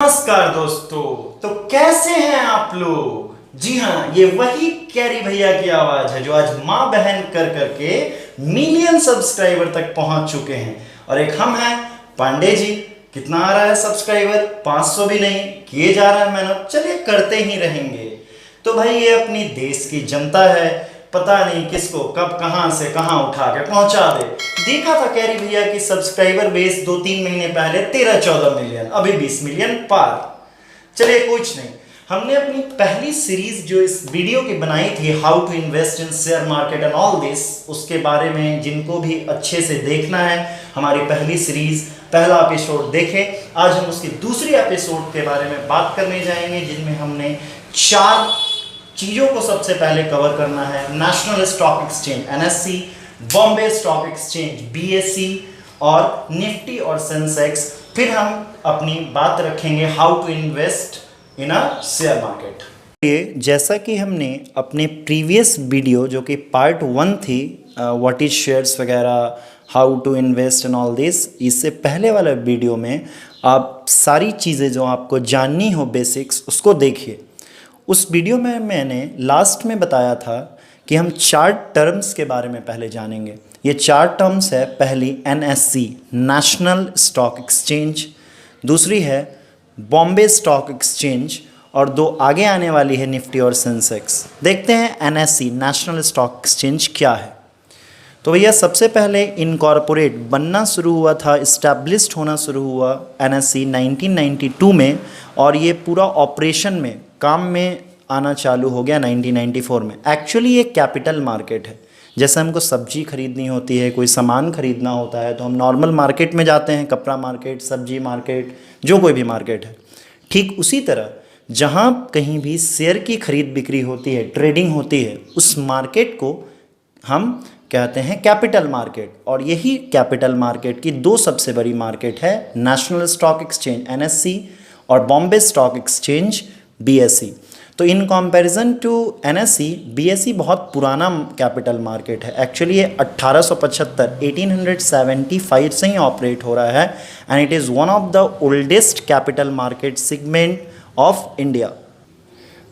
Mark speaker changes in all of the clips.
Speaker 1: नमस्कार दोस्तों, तो कैसे हैं आप लोग। जी हाँ, ये वही कैरी भैया की आवाज है जो आज माँ बहन कर करके मिलियन सब्सक्राइबर तक पहुंच चुके हैं। और एक हम हैं पांडे जी। कितना आ रहा है सब्सक्राइबर? 500 भी नहीं, किए जा रहा है मेहनत, चलिए करते ही रहेंगे। तो भाई ये अपनी देश की जनता है, पता नहीं किसको कब कहां से कहां उठा के पहुंचा दे। देखा था कैरी भैया की सब्सक्राइबर बेस 2-3 महीने पहले 13-14 मिलियन, अभी 20 मिलियन पार। चलिए कुछ नहीं, हमने अपनी पहली सीरीज जो इस वीडियो की बनाई थी, how to invest in share market and all this, उसके बारे में जिनको भी अच्छे से देखना है हमारी पहली सीरीज पहला एपिसोड देखें। आज हम उसकी दूसरी एपिसोड के बारे में बात करने जाएंगे, जिनमें हमने 4 चीज़ों को सबसे पहले कवर करना है। National stock exchange NSE, Bombay stock exchange BSE और निफ्टी और सेंसेक्स। फिर हम अपनी बात रखेंगे how to invest in a share market. जैसा कि हमने अपने प्रीवियस वीडियो जो कि पार्ट 1 थी, व्हाट इज शेयर्स वगैरह, how to invest in all this, इससे पहले वाला वीडियो में आप सारी चीज़ें जो आपको जाननी हो बेसिक्स उसको देखिए। उस वीडियो में मैंने लास्ट में बताया था कि हम 4 टर्म्स के बारे में पहले जानेंगे। ये 4 टर्म्स है, पहली NSE नेशनल स्टॉक एक्सचेंज, दूसरी है बॉम्बे स्टॉक एक्सचेंज, और 2 आगे आने वाली है निफ्टी और सेंसेक्स। देखते हैं NSE नेशनल स्टॉक एक्सचेंज क्या है। तो भैया सबसे पहले इनकॉर्पोरेट बनना शुरू हुआ था, इस्टेब्लिश्ड होना शुरू हुआ NSE 1992 में, और ये पूरा ऑपरेशन में काम में आना चालू हो गया 1994 में। एक्चुअली ये कैपिटल मार्केट है। जैसे हमको सब्जी खरीदनी होती है, कोई सामान खरीदना होता है, तो हम नॉर्मल मार्केट में जाते हैं, कपड़ा मार्केट, सब्जी मार्केट, जो कोई भी मार्केट है। ठीक उसी तरह जहाँ कहीं भी शेयर की खरीद बिक्री होती है, ट्रेडिंग होती है, उस मार्केट को हम कहते हैं कैपिटल मार्केट। और यही कैपिटल मार्केट की 2 सबसे बड़ी मार्केट है, नेशनल स्टॉक एक्सचेंज NSE और बॉम्बे स्टॉक एक्सचेंज BSE। तो in comparison to NSE, BSE बहुत पुराना कैपिटल मार्केट है। एक्चुअली ये 1875 से ही ऑपरेट हो रहा है, and it is one of the oldest capital market segment of India.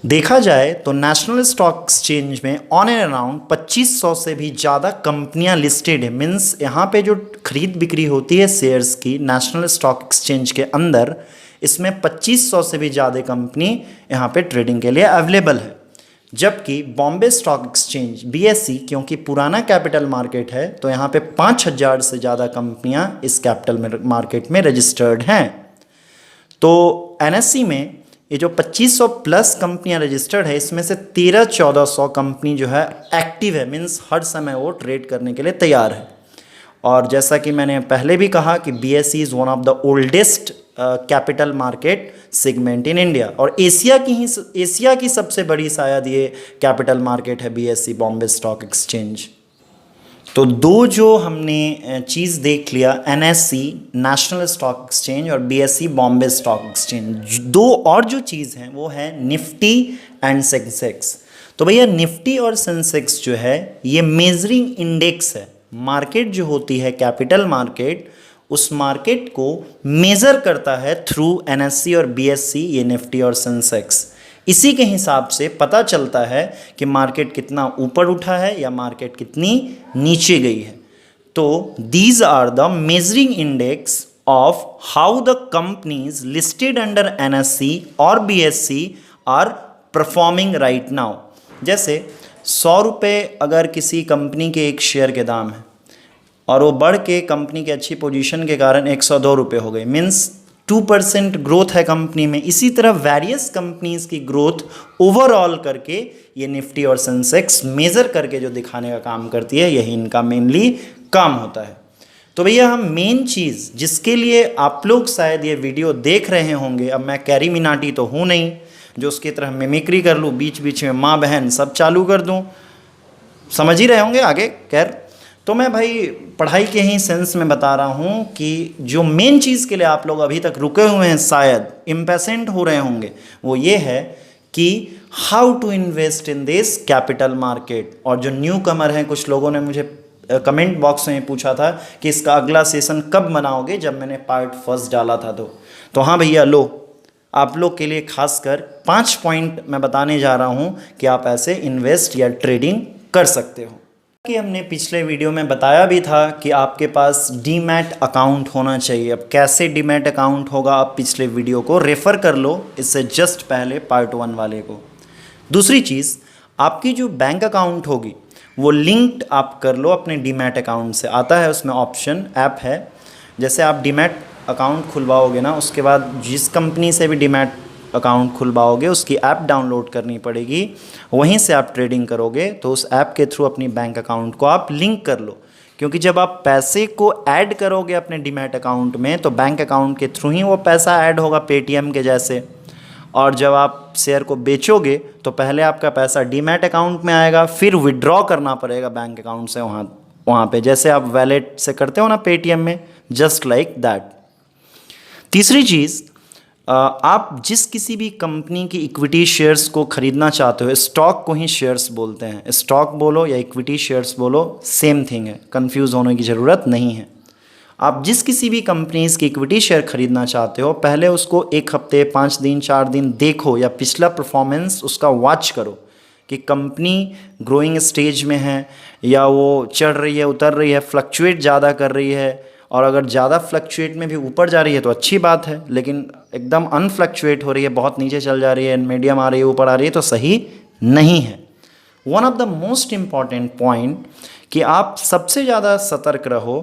Speaker 1: देखा जाए तो नेशनल स्टॉक एक्सचेंज में ऑन एंड अराउंड 2500 से भी ज़्यादा कंपनियां लिस्टेड है। मीन्स यहाँ पे जो खरीद बिक्री होती है शेयर्स की नेशनल स्टॉक एक्सचेंज के अंदर, इसमें 2500 से भी ज़्यादा कंपनी यहाँ पे ट्रेडिंग के लिए अवेलेबल है। जबकि बॉम्बे स्टॉक एक्सचेंज BSE, क्योंकि पुराना कैपिटल मार्केट है, तो यहाँ पे 5000 से ज़्यादा कंपनियाँ इस कैपिटल मार्केट में रजिस्टर्ड हैं। तो NSE में ये जो 2500 प्लस कंपनियां रजिस्टर्ड है, इसमें से 1300-1400 कंपनी जो है एक्टिव है, मीन्स हर समय वो ट्रेड करने के लिए तैयार है। और जैसा कि मैंने पहले भी कहा कि BSE is one of the oldest capital market segment in India, और एशिया की सबसे बड़ी शायद ये कैपिटल मार्केट है BSE, बॉम्बे स्टॉक एक्सचेंज। तो 2 जो हमने चीज़ देख लिया, NSE नेशनल स्टॉक एक्सचेंज और BSE बॉम्बे स्टॉक एक्सचेंज। 2 और जो चीज़ हैं वो है निफ्टी एंड सेंसेक्स। तो भैया निफ्टी और सेंसेक्स जो है ये मेजरिंग इंडेक्स है। मार्केट जो होती है कैपिटल मार्केट, उस मार्केट को मेज़र करता है थ्रू NSE और BSE, ये निफ्टी और सेंसेक्स। इसी के हिसाब से पता चलता है कि मार्केट कितना ऊपर उठा है या मार्केट कितनी नीचे गई है। तो these are the measuring index of how the companies listed under NSE और BSE are performing right now. जैसे 100 रुपये अगर किसी कंपनी के एक शेयर के दाम है, और वो बढ़ के कंपनी की अच्छी पोजीशन के कारण 102 रुपये हो गए, मीन्स 2% ग्रोथ है कंपनी में। इसी तरह वेरियस कंपनीज की ग्रोथ ओवरऑल करके ये निफ्टी और सेंसेक्स मेज़र करके जो दिखाने का काम करती है, यही इनका मेनली काम होता है। तो भैया हम मेन चीज़ जिसके लिए आप लोग शायद ये वीडियो देख रहे होंगे, अब मैं कैरी मिनाटी तो हूँ नहीं, जो उसकी तरह मिमिक्री कर लूँ, बीच बीच में माँ बहन सब चालू कर दूँ, समझ ही रहे होंगे आगे। खैर, तो मैं भाई पढ़ाई के ही सेंस में बता रहा हूँ कि जो मेन चीज़ के लिए आप लोग अभी तक रुके हुए हैं, शायद इम्पेशेंट हो रहे होंगे, वो ये है कि how to invest in this capital market. और जो न्यू कमर हैं, कुछ लोगों ने मुझे कमेंट बॉक्स में पूछा था कि इसका अगला सेशन कब बनाओगे, जब मैंने पार्ट फर्स्ट डाला था। तो हाँ भैया, लो आप लोग के लिए खासकर 5 पॉइंट मैं बताने जा रहा हूँ कि आप ऐसे इन्वेस्ट या ट्रेडिंग कर सकते हो। कि हमने पिछले वीडियो में बताया भी था कि आपके पास डीमैट अकाउंट होना चाहिए। अब कैसे डीमैट अकाउंट होगा, आप पिछले वीडियो को रेफ़र कर लो, इससे जस्ट पहले पार्ट 1 वाले को। दूसरी चीज़, आपकी जो बैंक अकाउंट होगी वो लिंक्ड आप कर लो अपने डीमैट अकाउंट से। आता है उसमें ऑप्शन, ऐप है। जैसे आप डीमैट अकाउंट खुलवाओगे ना, उसके बाद जिस कंपनी से भी डीमैट अकाउंट खुलवाओगे उसकी ऐप डाउनलोड करनी पड़ेगी, वहीं से आप ट्रेडिंग करोगे। तो उस ऐप के थ्रू अपनी बैंक अकाउंट को आप लिंक कर लो, क्योंकि जब आप पैसे को ऐड करोगे अपने डीमैट अकाउंट में तो बैंक अकाउंट के थ्रू ही वो पैसा ऐड होगा, पेटीएम के जैसे। और जब आप शेयर को बेचोगे तो पहले आपका पैसा डीमैट अकाउंट में आएगा, फिर विड्रॉ करना पड़ेगा बैंक अकाउंट से वहाँ पे, जैसे आप वैलेट से करते हो ना पेटीएम में, जस्ट लाइक दैट। तीसरी चीज़, आप जिस किसी भी कंपनी की इक्विटी शेयर्स को खरीदना चाहते हो, स्टॉक को ही शेयर्स बोलते हैं, स्टॉक बोलो या इक्विटी शेयर्स बोलो, सेम थिंग है, कंफ्यूज होने की ज़रूरत नहीं है। आप जिस किसी भी कंपनीज की इक्विटी शेयर खरीदना चाहते हो, पहले उसको 1 हफ्ते, 5 दिन, 4 दिन देखो, या पिछला परफॉर्मेंस उसका वॉच करो कि कंपनी ग्रोइंग स्टेज में है या वो चढ़ रही है, उतर रही है, फ्लक्चुएट ज़्यादा कर रही है। और अगर ज़्यादा फ्लक्चुएट में भी ऊपर जा रही है तो अच्छी बात है, लेकिन एकदम अनफ्लक्चुएट हो रही है, बहुत नीचे चल जा रही है, मीडियम आ रही है, ऊपर आ रही है, तो सही नहीं है। One of the most important point कि आप सबसे ज़्यादा सतर्क रहो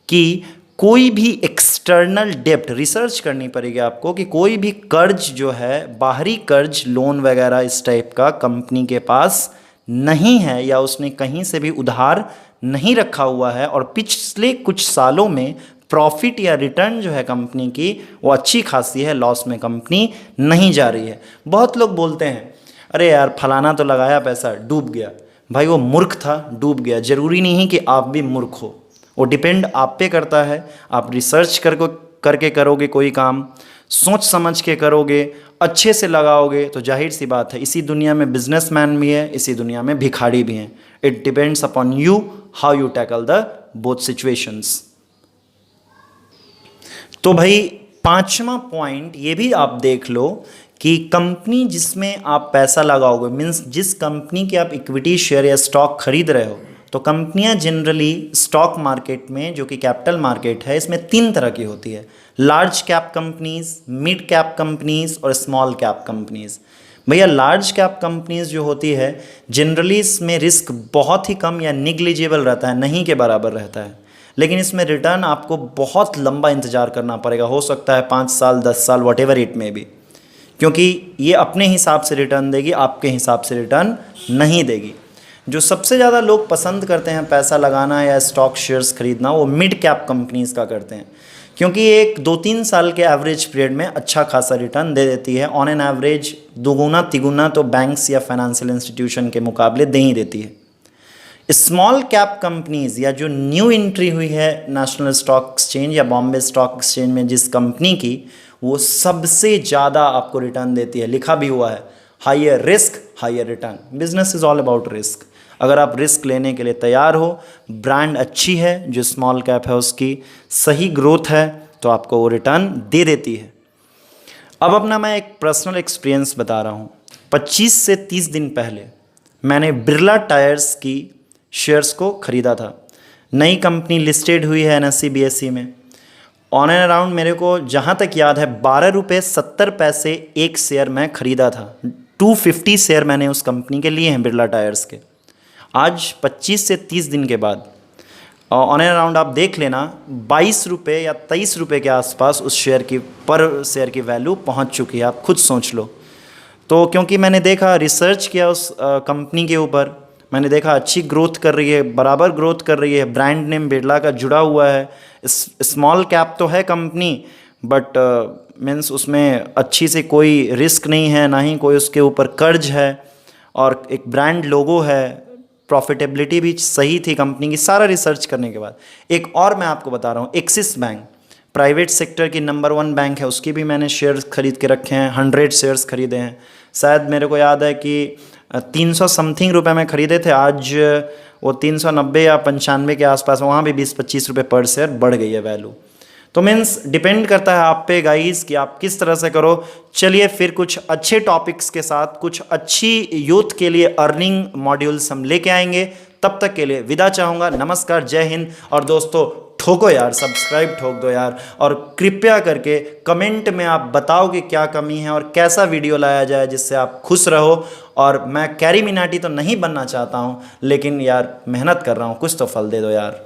Speaker 1: कि कोई भी एक्सटर्नल डेब्ट, रिसर्च करनी पड़ेगी आपको कि कोई भी कर्ज जो है, बाहरी कर्ज, लोन वगैरह इस टाइप का कंपनी के पास नहीं है, या उसने कहीं से भी उधार नहीं रखा हुआ है, और पिछले कुछ सालों में प्रॉफिट या रिटर्न जो है कंपनी की वो अच्छी खासी है, लॉस में कंपनी नहीं जा रही है। बहुत लोग बोलते हैं अरे यार फलाना तो लगाया पैसा डूब गया। भाई वो मूर्ख था, डूब गया। ज़रूरी नहीं कि आप भी मूर्ख हो, वो डिपेंड आप पे करता है। आप रिसर्च करके करोगे कोई काम, सोच समझ के करोगे, अच्छे से लगाओगे, तो जाहिर सी बात है इसी दुनिया में बिजनेसमैन भी है, इसी दुनिया में भिखारी भी हैं। It depends upon you how you tackle the both situations. तो भाई 5वां पॉइंट ये भी आप देख लो कि कंपनी जिसमें आप पैसा लगाओगे, मीन्स जिस कंपनी की आप इक्विटी शेयर या स्टॉक खरीद रहे हो, तो कंपनियां जनरली स्टॉक मार्केट में, जो कि कैपिटल मार्केट है, इसमें 3 तरह की होती है: large cap companies, mid cap companies और स्मॉल कैप कंपनीज। भैया लार्ज कैप कंपनीज जो होती है जनरली इसमें रिस्क बहुत ही कम या निग्लिजिबल रहता है, नहीं के बराबर रहता है, लेकिन इसमें रिटर्न आपको बहुत लंबा इंतजार करना पड़ेगा, हो सकता है 5 साल, 10 साल, वट एवर इट में भी, क्योंकि ये अपने हिसाब से रिटर्न देगी, आपके हिसाब से रिटर्न नहीं देगी। जो सबसे ज़्यादा लोग पसंद करते हैं पैसा लगाना या स्टॉक शेयर्स खरीदना, वो मिड कैप कंपनीज का करते हैं, क्योंकि एक 2-3 साल के एवरेज पीरियड में अच्छा खासा रिटर्न दे देती है। ऑन एन एवरेज 2 तिगुना तो बैंक्स या फाइनेंशियल इंस्टीट्यूशन के मुकाबले दे ही देती है। स्मॉल कैप कंपनीज या जो न्यू एंट्री हुई है नेशनल स्टॉक एक्सचेंज या बॉम्बे स्टॉक एक्सचेंज में जिस कंपनी की, वो सबसे ज़्यादा आपको रिटर्न देती है। लिखा भी हुआ है higher risk higher return. Business is all about risk. अगर आप रिस्क लेने के लिए तैयार हो, ब्रांड अच्छी है, जो स्मॉल कैप है उसकी सही ग्रोथ है, तो आपको वो रिटर्न दे देती है। अब अपना मैं एक पर्सनल एक्सपीरियंस बता रहा हूँ। 25 से 30 दिन पहले मैंने बिरला टायर्स की शेयर्स को ख़रीदा था। नई कंपनी लिस्टेड हुई है NSE BSE में। ऑन एंड अराउंड मेरे को जहाँ तक याद है 12.70 एक शेयर मैं ख़रीदा था। 250 शेयर मैंने उस कंपनी के लिए हैं, बिरला टायर्स के। आज 25 से 30 दिन के बाद ऑन एंड अराउंड आप देख लेना 22 रुपये या 23 रुपये के आसपास उस शेयर की पर शेयर की वैल्यू पहुंच चुकी है। आप खुद सोच लो। तो क्योंकि मैंने देखा, रिसर्च किया उस कंपनी के ऊपर, मैंने देखा अच्छी ग्रोथ कर रही है, बराबर ग्रोथ कर रही है, ब्रांड नेम बिरला का जुड़ा हुआ है, स्मॉल कैप तो है कंपनी, बट मीन्स उसमें अच्छी से कोई रिस्क नहीं है, ना ही कोई उसके ऊपर कर्ज है, और एक ब्रांड लोगो है, प्रॉफिटेबिलिटी भी सही थी कंपनी की सारा रिसर्च करने के बाद। एक और मैं आपको बता रहा हूँ, एक्सिस बैंक प्राइवेट सेक्टर की नंबर 1 बैंक है, उसकी भी मैंने शेयर्स खरीद के रखे हैं, 100 शेयर्स खरीदे हैं। शायद मेरे को याद है कि 300 समथिंग रुपये में ख़रीदे थे, आज वो 390 या 95 के आसपास, वहाँ भी 20-25 रुपये पर शेयर बढ़ गई है वैल्यू। तो मीन्स डिपेंड करता है आप पे गाइस कि आप किस तरह से करो। चलिए फिर कुछ अच्छे टॉपिक्स के साथ, कुछ अच्छी यूथ के लिए अर्निंग मॉड्यूल्स हम लेके आएंगे। तब तक के लिए विदा चाहूँगा। नमस्कार, जय हिंद। और दोस्तों ठोको यार, सब्सक्राइब ठोक दो यार, और कृपया करके कमेंट में आप बताओ कि क्या कमी है और कैसा वीडियो लाया जाए जिससे आप खुश रहो। और मैं कैरी मिनाटी तो नहीं बनना चाहता हूँ, लेकिन यार मेहनत कर रहा हूँ, कुछ तो फल दे दो यार।